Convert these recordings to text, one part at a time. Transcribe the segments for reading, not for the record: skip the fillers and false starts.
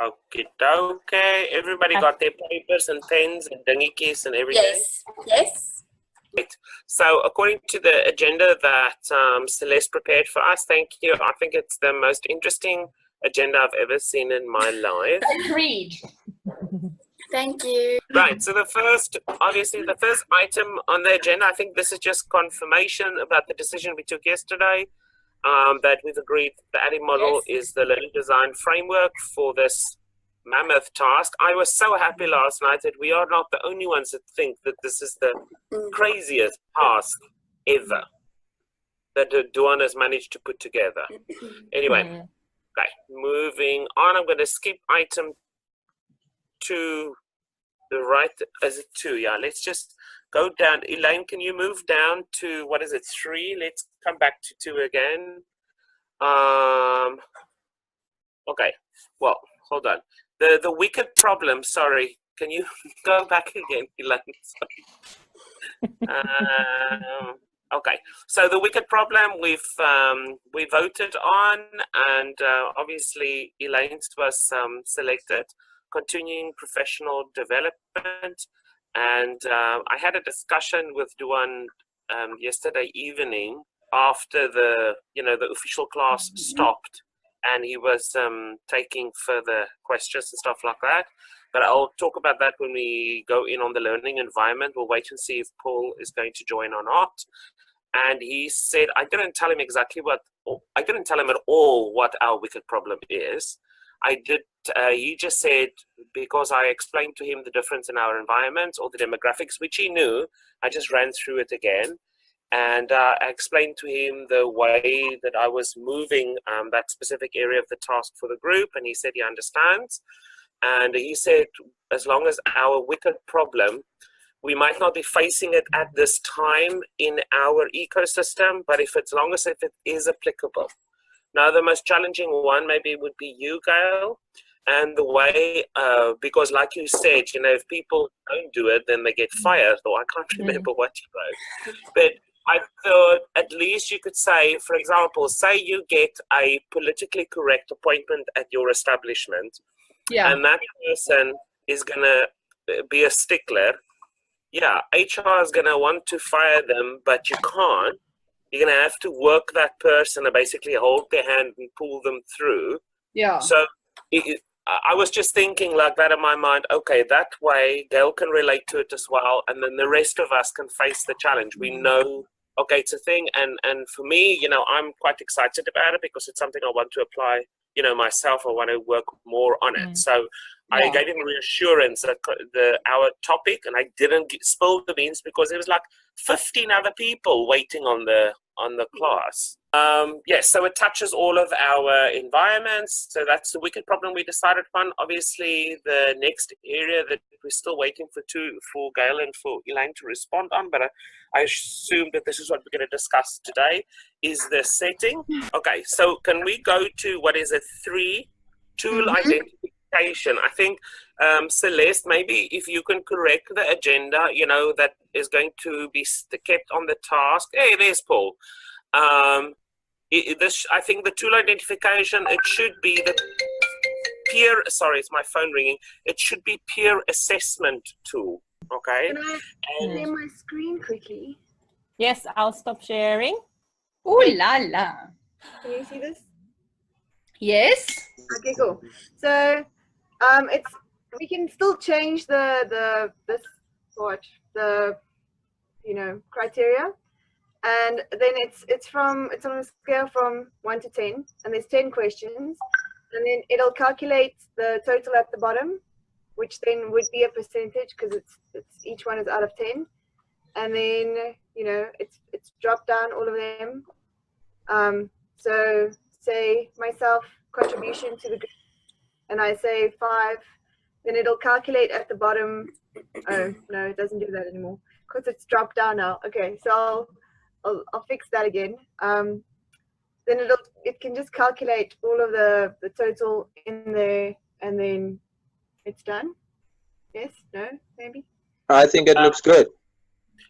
Okay. Everybody got their papers and pens and dinghies and everything? Yes. Yes. Right. So according to the agenda that Celeste prepared for us, thank you. I think it's the most interesting agenda I've ever seen in my life. Agreed. Thank you. Right, so obviously the first item on the agenda, I think this is just confirmation about the decision we took yesterday, that we've agreed the ADDIE model is the learning design framework for this mammoth task. I was so happy last night that we are not the only ones that think that this is the craziest task ever that Duan has managed to put together. Anyway, okay, moving on, I'm going to skip item 2, the right, is it 2? Yeah, let's just go down. Elaine, can you move down to, what is it, 3? Let's come back to 2 again. Okay, well, hold on. The wicked problem, sorry. Can you go back again, Elaine? Okay, so the wicked problem we voted on, and obviously Elaine's was selected. Continuing professional development, and I had a discussion with Duan yesterday evening after the official class stopped, and he was taking further questions and stuff like that. But I'll talk about that when we go in on the learning environment. We'll wait and see if Paul is going to join or not. And he said, I didn't tell him at all what our wicked problem is. He just said, because I explained to him the difference in our environments or the demographics, which he knew, I just ran through it again. And I explained to him the way that I was moving that specific area of the task for the group, and he said he understands. And he said, as long as our wicked problem, we might not be facing it at this time in our ecosystem, but as long as it is applicable. Now, the most challenging one maybe would be you, Gail, and the way, because like you said, if people don't do it, then they get fired, or I can't remember what you wrote. But I thought at least you could say, for example, say you get a politically correct appointment at your establishment, and that person is going to be a stickler. Yeah, HR is going to want to fire them, but you can't. You're going to have to work that person and basically hold their hand and pull them through. Yeah. So I was just thinking like that in my mind, okay, that way Gail can relate to it as well, and then the rest of us can face the challenge. We know, okay, it's a thing, and for me, I'm quite excited about it because it's something I want to apply, myself. I want to work more on it. So I gave him reassurance that our topic, and I didn't spill the beans because there was like 15 other people waiting on the class. Yes, so it touches all of our environments. So that's the wicked problem we decided upon. Obviously, the next area that we're still waiting for Gail and for Elaine to respond on, but I assume that this is what we're going to discuss today, is the setting. Okay, so can we go to what is a 3 tool identification? I think, Celeste, maybe if you can correct the agenda, that is going to be kept on the task. Hey, there's Paul. I think the tool identification, it should be the peer, sorry, it's my phone ringing. It should be peer assessment tool, okay? Can I share my screen quickly? Yes, I'll stop sharing. Ooh la la. Can you see this? Yes. Okay, cool. So we can still change the criteria, and then it's on a scale from 1 to 10, and there's 10 questions, and then it'll calculate the total at the bottom, which then would be a percentage because it's each one is out of 10, and then it's dropped down all of them. So say myself, contribution to the group, and I say 5, then it'll calculate at the bottom. Oh no, it doesn't do that anymore because it's dropped down now. Okay, so I'll fix that again. Then it can just calculate all of the total in there, and then it's done. Yes, no, maybe. I think it looks good.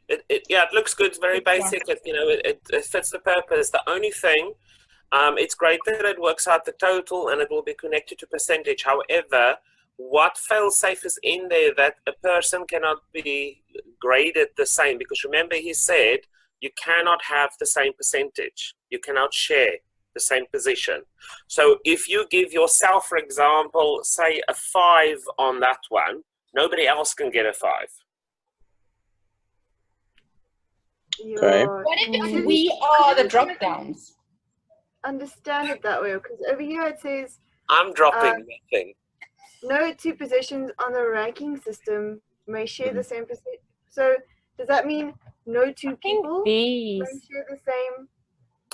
It looks good. It's very basic. It fits the purpose. The only thing It's great that it works out the total and it will be connected to percentage. However, what fail-safe is in there that a person cannot be graded the same? Because remember, he said you cannot have the same percentage. You cannot share the same position. So if you give yourself, for example, say a 5 on that one, nobody else can get a 5. Okay. What if we are the drop downs? Understand it that way, because over here it says I'm dropping nothing. no two positions on the ranking system may share the same percent. So does that mean no two people may These. share the same?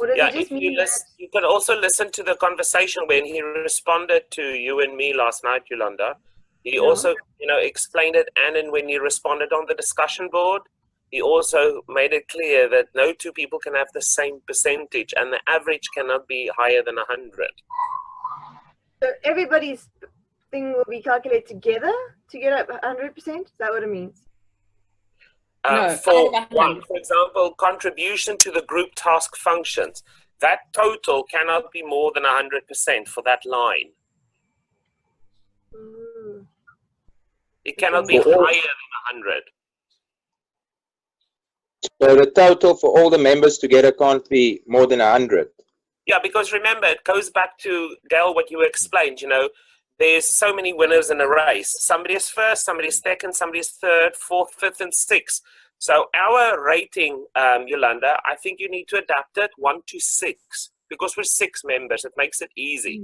Or does Yeah, it just if you mean listen, you can also listen to the conversation when he responded to you and me last night, Yolanda. He also, explained it, and then when he responded on the discussion board, he also made it clear that no two people can have the same percentage, and the average cannot be higher than 100. so everybody's thing will be calculated together to get up 100%? Is that what it means? No, For 100. one, for example, contribution to the group task functions, that total cannot be more than 100% for that line. Mm. It cannot be Okay. higher than 100. So the total for all the members together can't be more than 100. Yeah, because remember, it goes back to, Gail, what you explained, there's so many winners in a race. Somebody is first, somebody is second, somebody is third, fourth, fifth, and sixth. So our rating, Yolanda, I think you need to adapt it 1 to 6, because we're 6 members. It makes it easy.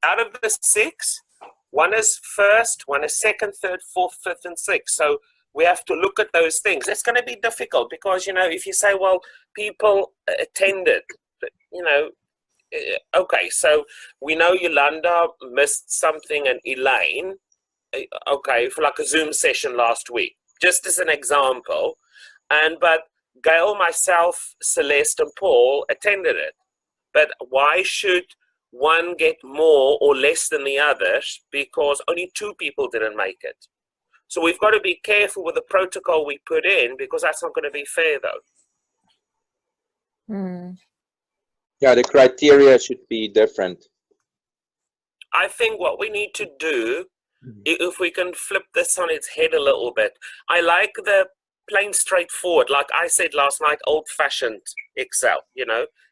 Out of the 6, 1 is first, 1 is second, third, fourth, fifth, and sixth. So we have to look at those things. It's going to be difficult because, if you say, well, people attended, okay, so we know Yolanda missed something and Elaine, okay, for like a Zoom session last week, just as an example. But Gail, myself, Celeste, and Paul attended it. But why should one get more or less than the others because only 2 people didn't make it? So we've got to be careful with the protocol we put in because that's not going to be fair, though. Yeah, the criteria should be different. I think what we need to do, if we can flip this on its head a little bit, I like the plain straightforward, like I said last night, old-fashioned Excel,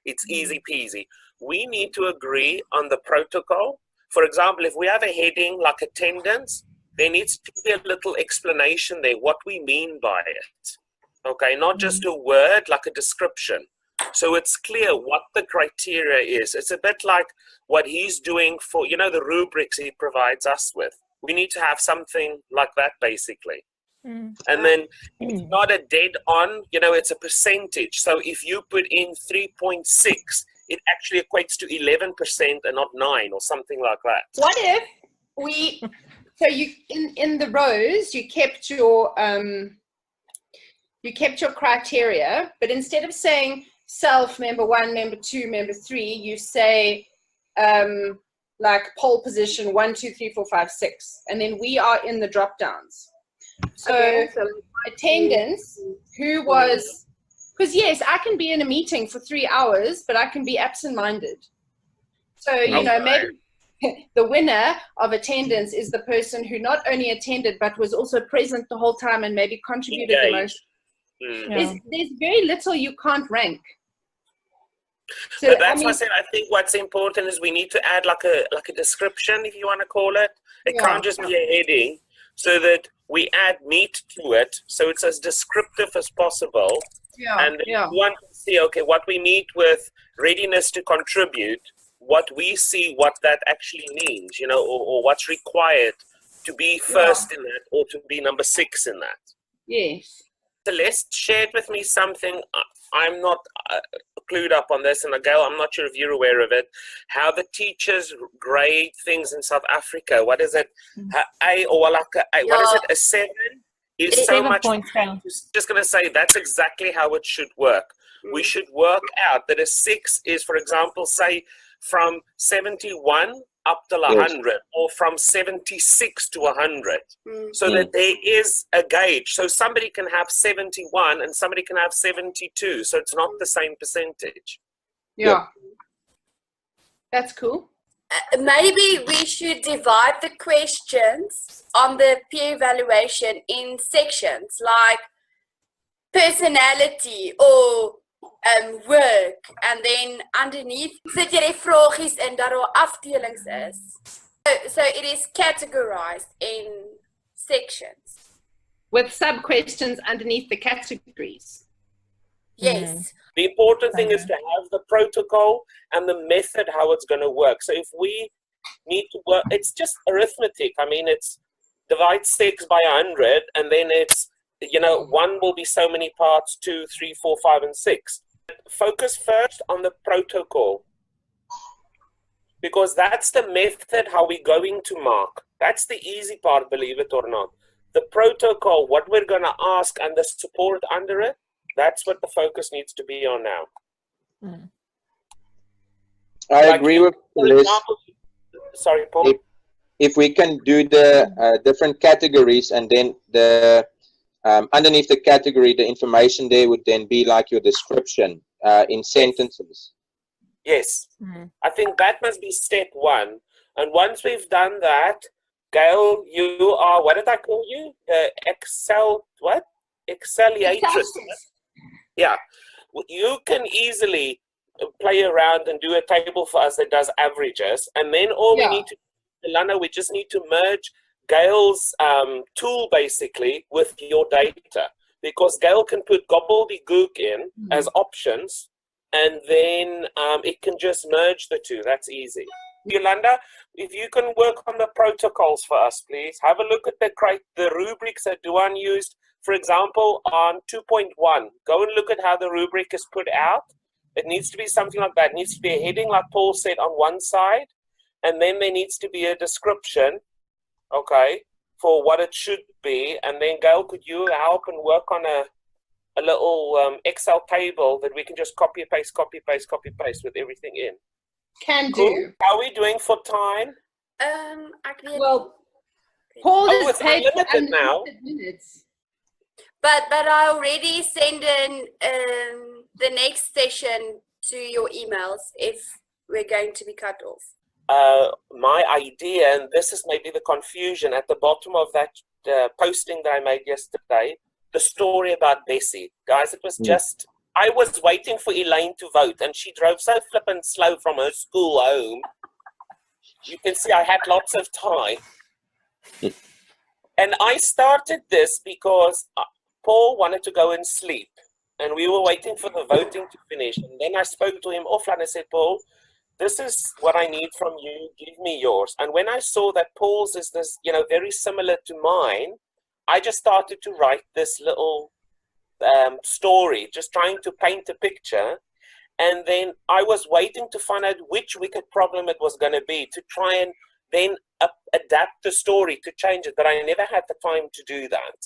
it's easy peasy. We need to agree on the protocol. For example, if we have a heading like attendance, there needs to be a little explanation there, what we mean by it. Okay, not just a word, like a description. So it's clear what the criteria is. It's a bit like what he's doing for, the rubrics he provides us with. We need to have something like that, basically. And then it's not a dead on, it's a percentage. So if you put in 3.6, it actually equates to 11% and not 9 or something like that. What if so you in the rows you kept your criteria, but instead of saying self, member 1, member 2, member 3, you say like pole position 1, 2, 3, 4, 5, 6, and then we are in the drop downs. So, Okay, so attendance, who was, because yes, I can be in a meeting for 3 hours, but I can be absent-minded. So, maybe the winner of attendance is the person who not only attended, but was also present the whole time and maybe contributed the most. There's very little you can't rank. So, but that's why I said I think what's important is we need to add like a description, if you want to call it. It can't just be a heading, so that we add meat to it, so it's as descriptive as possible. And one can see, okay, what we meet with readiness to contribute, what we see, what that actually means, or what's required to be first in that or to be number 6 in that. Yes. Celeste shared with me something. I'm not clued up on this, and Gail, I'm not sure if you're aware of it, how the teachers grade things in South Africa. What is it? A or like a, what is it? A 7 is so 7 much. points down. Just going to say that's exactly how it should work. We should work out that a 6 is, for example, say from 71 up to 100, or from 76 to 100, so that there is a gauge. So somebody can have 71 and somebody can have 72, so it's not the same percentage. Yeah. That's cool. Maybe we should divide the questions on the peer evaluation in sections, like personality or work, and then underneath sit jy die vragies in dat daar afdelings is. So it is categorized in sections. With sub-questions underneath the categories. Yes. The important thing is to have the protocol and the method how it's going to work. So if we need to work, it's just arithmetic. I mean, it's divide 6 by 100, and then it's, you know, 1 will be so many parts, 2, 3, 4, 5, and 6. Focus first on the protocol, because that's the method how we're going to mark. That's the easy part, believe it or not. The protocol, what we're going to ask, and the support under it, that's what the focus needs to be on now. I agree with Liz. Sorry, Paul. If we can do the different categories, and then the underneath the category, the information there would then be like your description in sentences. Yes. I think that must be step 1. And once we've done that, Gail, you are, what did I call you? Excel, what? Excelliatrix. Yeah. You can easily play around and do a table for us that does averages. And then all we need to do, Lana, we just need to merge Gail's tool basically with your data, because Gail can put gobbledygook in as options, and then it can just merge the two. That's easy. Yolanda, if you can work on the protocols for us, please. Have a look at the rubrics that Duan used, for example, on 2.1. Go and look at how the rubric is put out. It needs to be something like that. It needs to be a heading, like Paul said, on one side, and then there needs to be a description, okay, for what it should be. And then, Gail, could you help and work on a little Excel table that we can just copy, paste with everything in? Can Cool. do. How are we doing for time? Well, Paul Oh, is it's paid for unlimited now. unlimited minutes. But I already send in the next session to your emails if we're going to be cut off. My idea, and this is maybe the confusion at the bottom of that posting that I made yesterday, the story about Bessie. Guys, it was just, I was waiting for Elaine to vote, and she drove so flippant slow from her school home. You can see I had lots of time. And I started this because Paul wanted to go and sleep, and we were waiting for the voting to finish. And then I spoke to him offline. I said, Paul, this is what I need from you. Give me yours. And when I saw that Paul's is this, you know, very similar to mine, I just started to write this little story, just trying to paint a picture. And then I was waiting to find out which wicked problem it was going to be, to try and then adapt the story, to change it. But I never had the time to do that.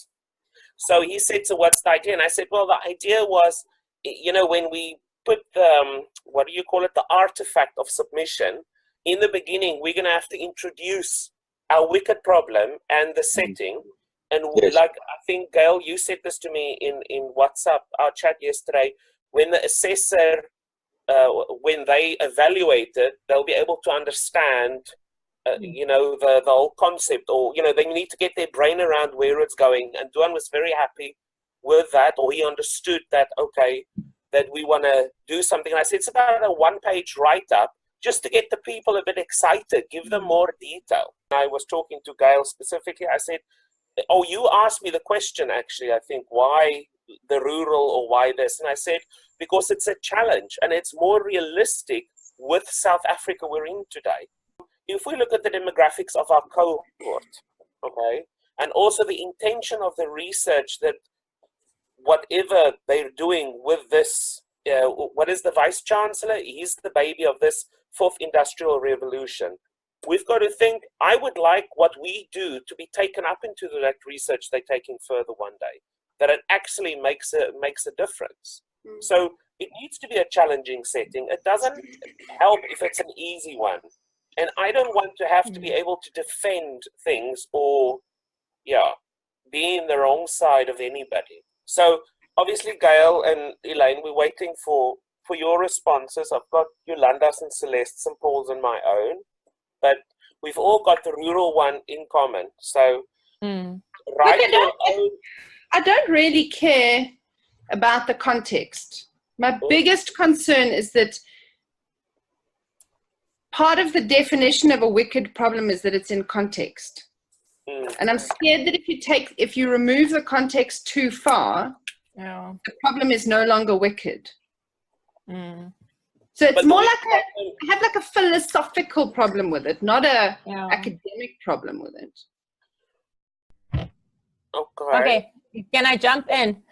So he said, so what's the idea? And I said, well, the idea was, you know, when we put the, what do you call it, the artifact of submission, in the beginning, we're going to have to introduce our wicked problem and the setting. And like, I think, Gail, you said this to me in WhatsApp, our chat yesterday, when the assessor, when they evaluate it, they'll be able to understand, you know, the whole concept, or, you know, they need to get their brain around where it's going. And Duan was very happy with that, or he understood that, okay, that we want to do something. And I said, it's about a 1-page write-up, just to get the people a bit excited, give them more detail. I was talking to Gail specifically. I said, oh, you asked me the question, actually, I think, why the rural or why this? And I said, because it's a challenge and it's more realistic with South Africa we're in today. If we look at the demographics of our cohort, okay, and also the intention of the research, that whatever they're doing with this, what is the Vice Chancellor? He's the baby of this 4th Industrial Revolution. We've got to think, I would like what we do to be taken up into that research they're taking further one day, that it actually makes a difference. So it needs to be a challenging setting. It doesn't help if it's an easy one. And I don't want to have to be able to defend things or, be in the wrong side of anybody. So obviously, Gail and Elaine, we're waiting for for your responses. I've got Yolanda's and Celeste's and Paul's and my own, but we've all got the rural one in common. So write your own. I don't really care about the context. My biggest concern is that part of the definition of a wicked problem is that it's in context. And I'm scared that if you remove the context too far, the problem is no longer wicked. So it's more like I have like a philosophical problem with it, not a academic problem with it. Okay, can I jump in?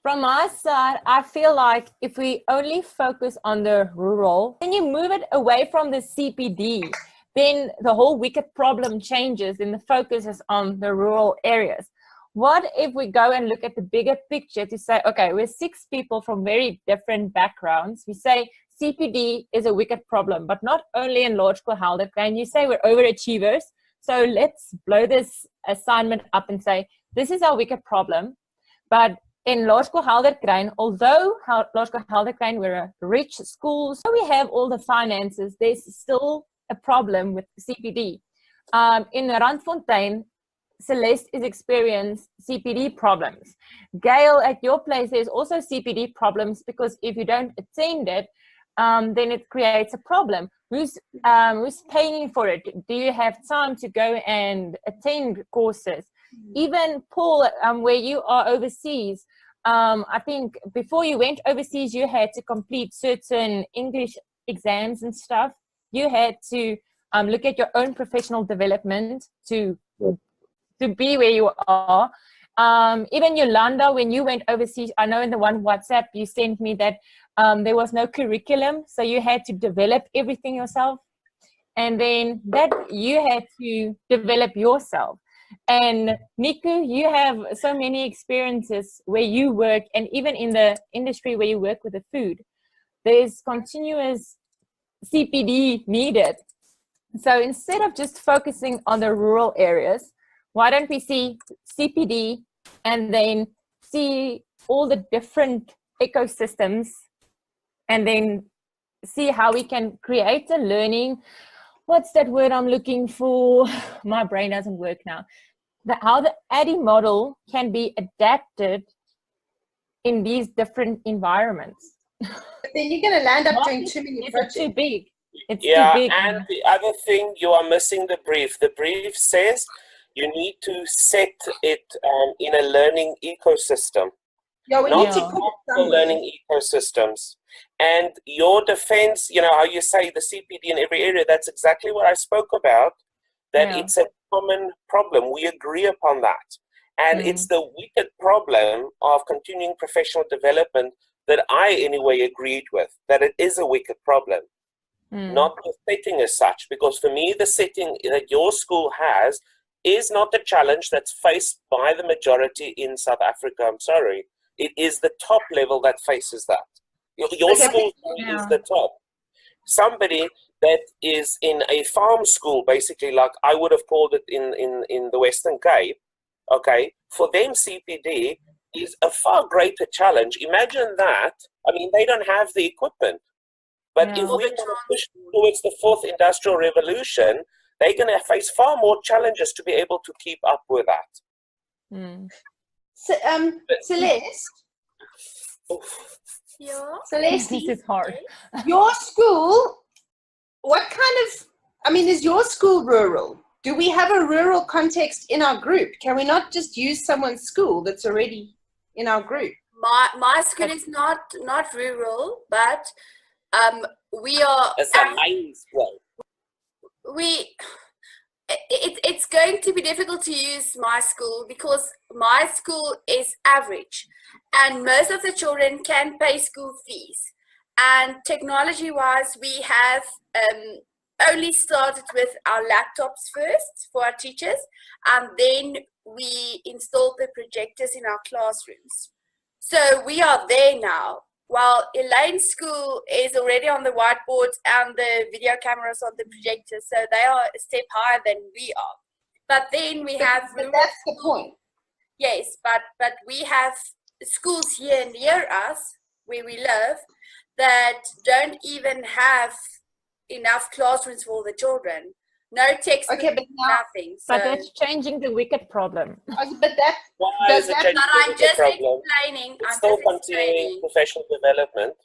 From my side, I feel like if we only focus on the rural, then you move it away from the CPD, then the whole wicked problem changes and the focus is on the rural areas. What if we go and look at the bigger picture to say, okay, we're 6 people from very different backgrounds. We say CPD is a wicked problem, but not only in Laerskool Helderkruin. You say we're overachievers. So let's blow this assignment up and say, this is our wicked problem. But in Laerskool Helderkruin, although Laerskool Helderkruin, we're a rich school, so we have all the finances, there's still a problem with CPD. In Randfontein, Celeste is experiencing CPD problems. Gail, at your place, there's also CPD problems because if you don't attend it, then it creates a problem. Who's paying for it? Do you have time to go and attend courses? Even Paul, where you are overseas, I think before you went overseas, you had to complete certain English exams and stuff. You had to look at your own professional development to be where you are. Even Yolanda, when you went overseas, I know in the one WhatsApp you sent me that there was no curriculum, so you had to develop everything yourself. And then that you had to develop yourself. And Niku, you have so many experiences where you work, and even in the industry where you work with the food, there's continuous CPD needed. So instead of just focusing on the rural areas, why don't we see CPD and then see all the different ecosystems and then see how we can create a learning. What's that word I'm looking for? My brain doesn't work now. How the ADDIE model can be adapted in these different environments. But then you're going to land up doing too many projects. It's too big. It's Yeah, too big. and the other thing, you are missing the brief. The brief says you need to set it in a learning ecosystem. Yeah, we Not need to put it the somewhere. learning ecosystems. And your defense, you know, how you say the CPD in every area, that's exactly what I spoke about, that Yeah. it's a common problem. We agree upon that. And it's the wicked problem of continuing professional development that I, anyway, agreed with, that it is a wicked problem. Not the setting as such, because for me, the setting that your school has is not the challenge that's faced by the majority in South Africa. I'm sorry. It is the top level that faces that. Your school is the top. Somebody that is in a farm school, basically, like I would have called it in the Western Cape, okay, for them CPD is a far greater challenge. Imagine that. I mean, they don't have the equipment. But if we want to push towards the 4th industrial revolution, they're going to face far more challenges to be able to keep up with that. So, Celeste? Yeah. Celeste, This is hard. your school, what kind of, I mean, is your school rural? Do we have a rural context in our group? Can we not just use someone's school that's already in our group? My school is not rural, but we are. It's a mining school. It's going to be difficult to use my school because my school is average and most of the children can pay school fees. And technology-wise, we have only started with our laptops first for our teachers, and then we installed the projectors in our classrooms. So we are there now. While Elaine's school is already on the whiteboards and the video cameras on the projectors, so they are a step higher than we are. But then we have... But that's the point. Yes, but we have schools here near us, where we live, that don't even have enough classrooms for the children. No textbook, Okay, but now, nothing. So, But that's changing the wicked problem. but that Why Does is it that- changing but I'm the just problem? explaining. It's I'm still just continuing explaining. professional development.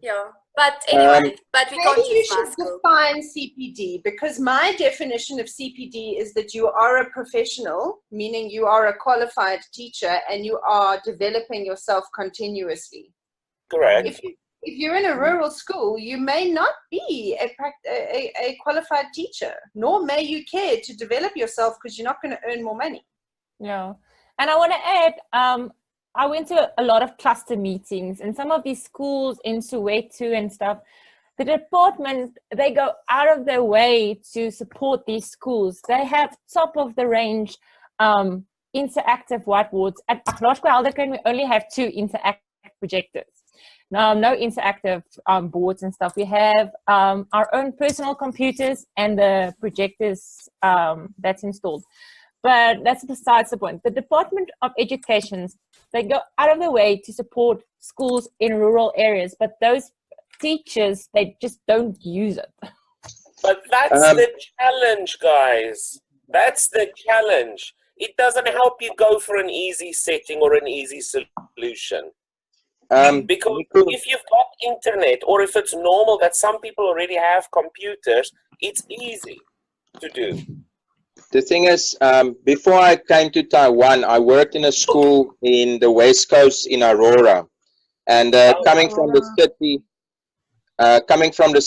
Yeah. But anyway, but we can't maybe you choose my should school. define CPD, because my definition of CPD is that you are a professional, meaning you are a qualified teacher and you are developing yourself continuously. Correct. If you're in a rural school, you may not be a qualified teacher, nor may you care to develop yourself because you're not going to earn more money. Yeah. And I want to add, I went to a lot of cluster meetings, and some of these schools in Soweto and stuff, the department, they go out of their way to support these schools. They have top of the range interactive whiteboards. At Laerskool Helderkin, we only have 2 interactive projectors. No interactive boards and stuff. We have our own personal computers and the projectors that's installed. But that's besides the point. The Department of Education, they go out of their way to support schools in rural areas, but those teachers, they just don't use it. But that's the challenge, guys. That's the challenge. It doesn't help you go for an easy setting or an easy solution. Because if you've got internet, or if it's normal that some people already have computers, it's easy to do. The thing is, before I came to Taiwan, I worked in a school in the West Coast in Aurora. And coming from the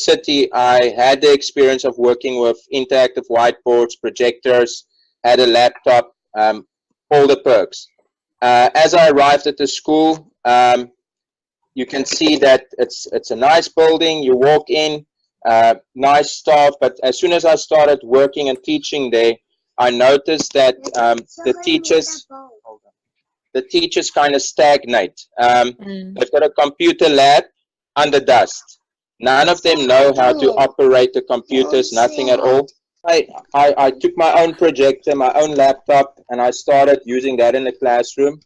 city, I had the experience of working with interactive whiteboards, projectors, had a laptop, all the perks. As I arrived at the school, you can see that it's a nice building. You walk in, nice staff. But as soon as I started working and teaching there, I noticed that the teachers kind of stagnate. They've got a computer lab under dust. None of them know how to operate the computers, nothing at all. I took my own projector, my own laptop, and I started using that in the classroom.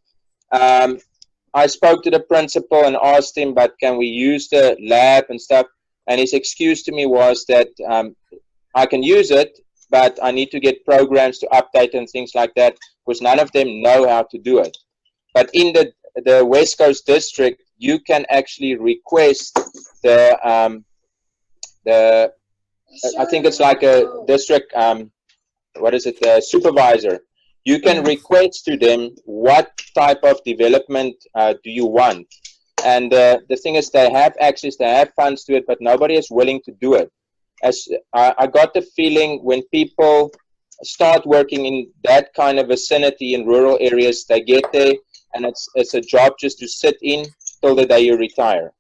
I spoke to the principal and asked him, but can we use the lab and stuff? And his excuse to me was that I can use it, but I need to get programs to update and things like that, because none of them know how to do it. But in the West Coast district, you can actually request the I think it's like a district, the supervisor. You can request to them what type of development do you want. And the thing is, they have access, they have funds to it, but nobody is willing to do it. As I got the feeling when people start working in that kind of vicinity in rural areas, they get there and it's a job just to sit in till the day you retire.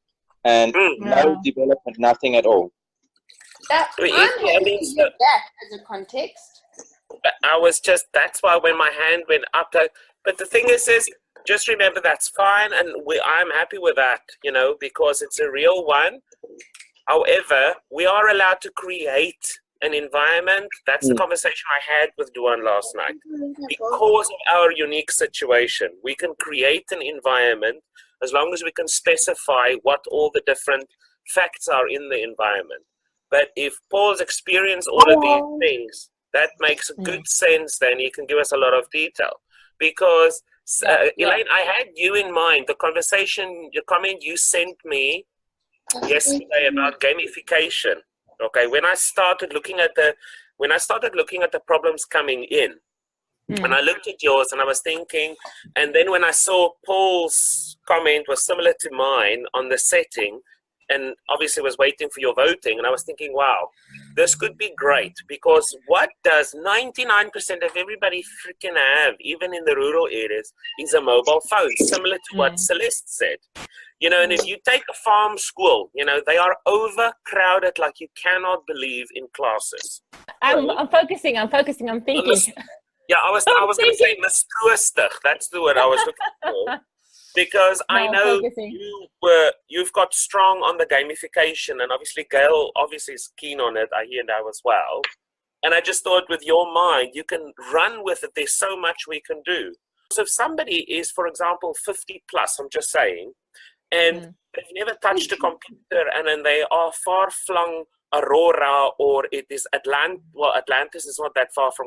And no development, nothing at all. I'm happy to hear that as a context. That's why when my hand went up, but the thing is just remember that's fine, and I'm happy with that, because it's a real one. However, we are allowed to create an environment. That's the conversation I had with Duan last night. Because of our unique situation, we can create an environment as long as we can specify what all the different facts are in the environment. But if Paul's experienced all of these things, that makes good sense, then he can give us a lot of detail. Because, Elaine, I had you in mind, the conversation, your comment you sent me yesterday about gamification. Okay, when I started looking at the problems coming in, and I looked at yours and I was thinking, and then when I saw Paul's comment was similar to mine on the setting, and obviously was waiting for your voting, and I was thinking, wow, this could be great, because what does 99% of everybody freaking have, even in the rural areas, is a mobile phone, similar to what Celeste said. And if you take a farm school, they are overcrowded like you cannot believe in classes. I'm focusing, I'm thinking. Yeah, I was going to say mistroostig. That's the word I was looking for. Because I know you've got strong on the gamification, and obviously Gail is keen on it. I hear now as well. And I just thought, with your mind, you can run with it. There's so much we can do. So if somebody is, for example, 50 plus, I'm just saying, and they've never touched a computer, and then they are far-flung Aurora, or it is Atlantis is not that far from